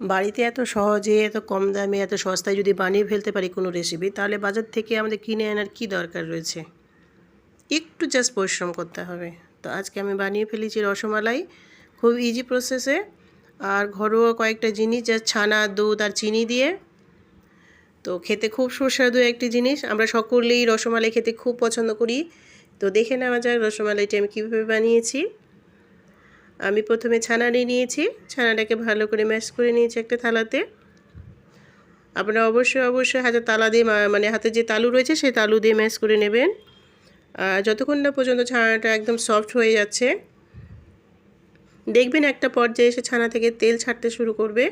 বাড়িতে এত সহজে এত কম দামে এত সস্তায় যদি বানিয়ে ফেলতে পারি কোনো রেসিপি, তাহলে বাজার থেকে আমাদের কিনে আনার কী দরকার রয়েছে। একটু জাস্ট পরিশ্রম করতে হবে। তো আজকে আমি বানিয়ে ফেলেছি রসমালাই, খুব ইজি প্রসেসে আর ঘরোয়া কয়েকটা জিনিস, যা ছানা, দুধ আর চিনি দিয়ে। তো খেতে খুব সুস্বাদু একটি জিনিস, আমরা সকলেই রসমালাই খেতে খুব পছন্দ করি। তো দেখে নেওয়া যাক রসমালাইটি আমি কীভাবে বানিয়েছি। আমি প্রথমে ছানা নিয়েছি, ছানাটাকে ভালো করে ম্যাশ করে নিয়েছি একটা থালাতে। আপনারা অবশ্যই হাতে তালা দিয়ে মানে হাতে যে তালু রয়েছে সেই তালু দিয়ে ম্যাশ করে নেবেন। যতক্ষণ না পর্যন্ত ছানাটা একদম সফট হয়ে যাচ্ছে, দেখবেন একটা পর্যায়ে এসে ছানা থেকে তেল ছাড়তে শুরু করবে।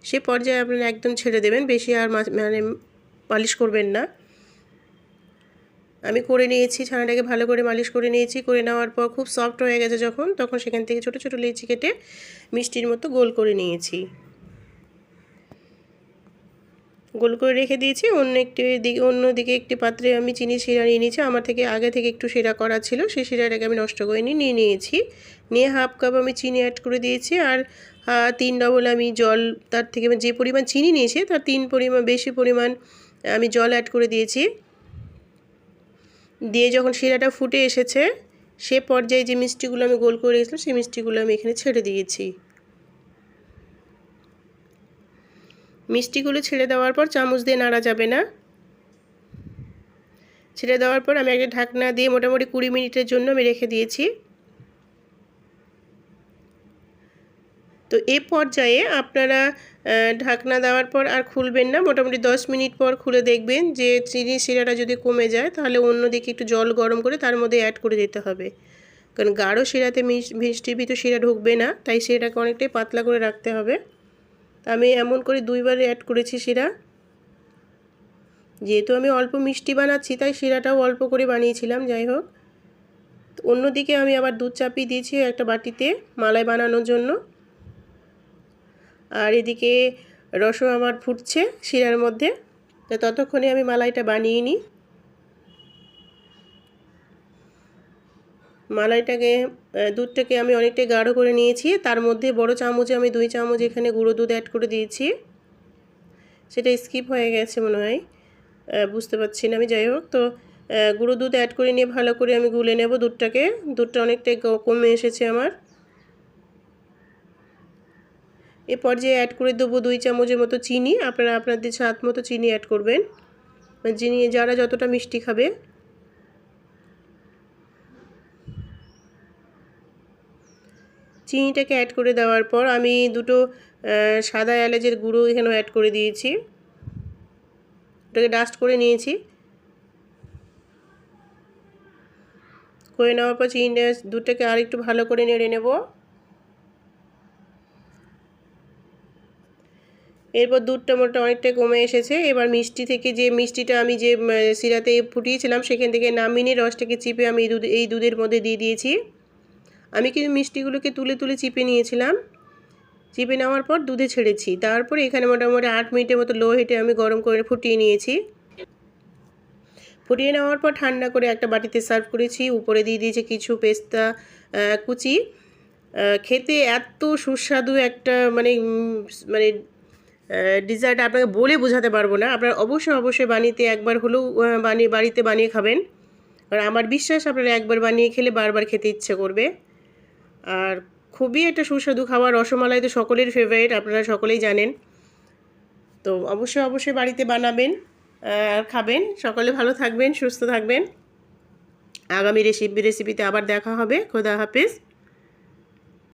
সে পর্যায়ে আপনারা একদম ছেড়ে দেবেন, বেশি আর মানে মালিশ করবেন না। আমি করে নিয়েছি, ছানাটাকে ভালো করে মালিশ করে নিয়েছি। করে নেওয়ার পর খুব সফট হয়ে গেছে যখন, তখন সেখান থেকে ছোটো ছোটো লেচি কেটে মিষ্টির মতো গোল করে নিয়েছি। গোল করে রেখে দিয়েছি। অন্যদিকে একটি পাত্রে আমি চিনি শিরা নিয়ে নিয়েছি। আমার থেকে আগে থেকে একটু শিরা করা ছিল, সেই শিরাটাকে আমি নষ্ট করে নিয়ে নিয়েছি। নিয়ে হাফ কাপ আমি চিনি অ্যাড করে দিয়েছি, আর 3 ডবল আমি জল, তার থেকে যে পরিমাণ চিনি নিয়েছি তার 3 পরিমাণ বেশি পরিমাণ আমি জল অ্যাড করে দিয়েছি। দিয়ে যখন শিরাটা ফুটে এসেছে, সে পর্যায়ে যে মিষ্টিগুলো আমি গোল করে রেখেছিলাম সেই মিষ্টিগুলো আমি এখানে ছেড়ে দিয়েছি। মিষ্টিগুলো ছেড়ে দেওয়ার পর চামচ দিয়ে নাড়া যাবে না। ছেড়ে দেওয়ার পর আমি একটা ঢাকনা দিয়ে মোটামুটি 20 মিনিটের জন্য আমি রেখে দিয়েছি। তো এই পর্যায়ে আপনারা ঢাকনা দেওয়ার পর আর খুলবেন না। মোটামুটি 10 মিনিট পর খুলে দেখবেন যে চিনি শিরাটা যদি কমে যায়, তাহলে অন্যদিকে একটু জল গরম করে তার মধ্যে অ্যাড করে দিতে হবে। কারণ গাঢ় শিরাতে মিষ্টির ভিতর শিরা ঢুকবে না, তাই শিরাটাকে অনেকটাই পাতলা করে রাখতে হবে। আমি এমন করে 2বার অ্যাড করেছি শিরা। যেহেতু আমি অল্প মিষ্টি বানাচ্ছি, তাই শিরাটাও অল্প করে বানিয়েছিলাম। যাই হোক, অন্যদিকে আমি আবার দুধ চাপিয়ে দিয়েছি একটা বাটিতে মালাই বানানোর জন্য। আর এদিকে রসও আমার ফুটছে শিরার মধ্যে। তো ততক্ষণে আমি মালাইটা বানিয়ে নিই। মালাইটাকে, দুধটাকে আমি অনেকটাই গাঢ় করে নিয়েছি। তার মধ্যে বড় চামচে আমি 2 চামচ এখানে গুঁড়ো দুধ অ্যাড করে দিয়েছি। সেটা স্কিপ হয়ে গেছে মনে হয়, বুঝতে পারছি না আমি। যাই হোক, তো গুঁড়ো দুধ অ্যাড করে নিয়ে ভালো করে আমি গুলে নেব দুধটাকে। দুধটা অনেকটাই কমে এসেছে আমার। এ পর্যায়ে অ্যাড করে দেবো 2 চামচের মতো চিনি। আপনারা আপনাদের স্বাদ মতো চিনি অ্যাড করবেন, চিনি যারা যতটা মিষ্টি খাবে। চিনিটাকে অ্যাড করে দেওয়ার পর আমি 2টো সাদা এলাচের গুঁড়ো এখানেও অ্যাড করে দিয়েছি। ওটাকে ডাস্ট করে নিয়েছি। করে নেওয়ার পর দুধটাকে আর একটু ভালো করে নেড়ে নেব। এরপর দুধটা অনেকটা কমে এসেছে। এবার মিষ্টি থেকে যে মিষ্টিটা আমি যে শিরাতে ফুটিয়েছিলাম, সেখান থেকে নামিয়ে নিয়ে রসটাকে চিপে আমি এই দুধের মধ্যে দিয়ে দিয়েছি। আমি কিন্তু মিষ্টিগুলোকে তুলে তুলে চিপে নিয়েছিলাম। চিপে নেওয়ার পর দুধে ছেড়েছি। তারপরে এখানে মোটামুটি 8 মিনিটের মতো লো হিটে আমি গরম করে ফুটিয়ে নিয়েছি। ফুটিয়ে নেওয়ার পর ঠান্ডা করে একটা বাটিতে সার্ভ করেছি। উপরে দিয়ে দিয়েছি কিছু পেস্তা কুচি। খেতে এত সুস্বাদু একটা মানে ডিজার্ট আপনাকে বলে বোঝাতে পারবো না। আপনারা অবশ্যই একবার হলেও বাড়িতে বানিয়ে খাবেন। আর আমার বিশ্বাস আপনারা একবার বানিয়ে খেলে বারবার খেতে ইচ্ছে করবে। আর খুবই একটা সুস্বাদু খাবার। রসমালাই তো সকলের ফেভারিট, আপনারা সকলেই জানেন। তো অবশ্যই বাড়িতে বানাবেন আর খাবেন। সকলে ভালো থাকবেন, সুস্থ থাকবেন। আগামী রেসিপিতে আবার দেখা হবে। খোদা হাফেজ।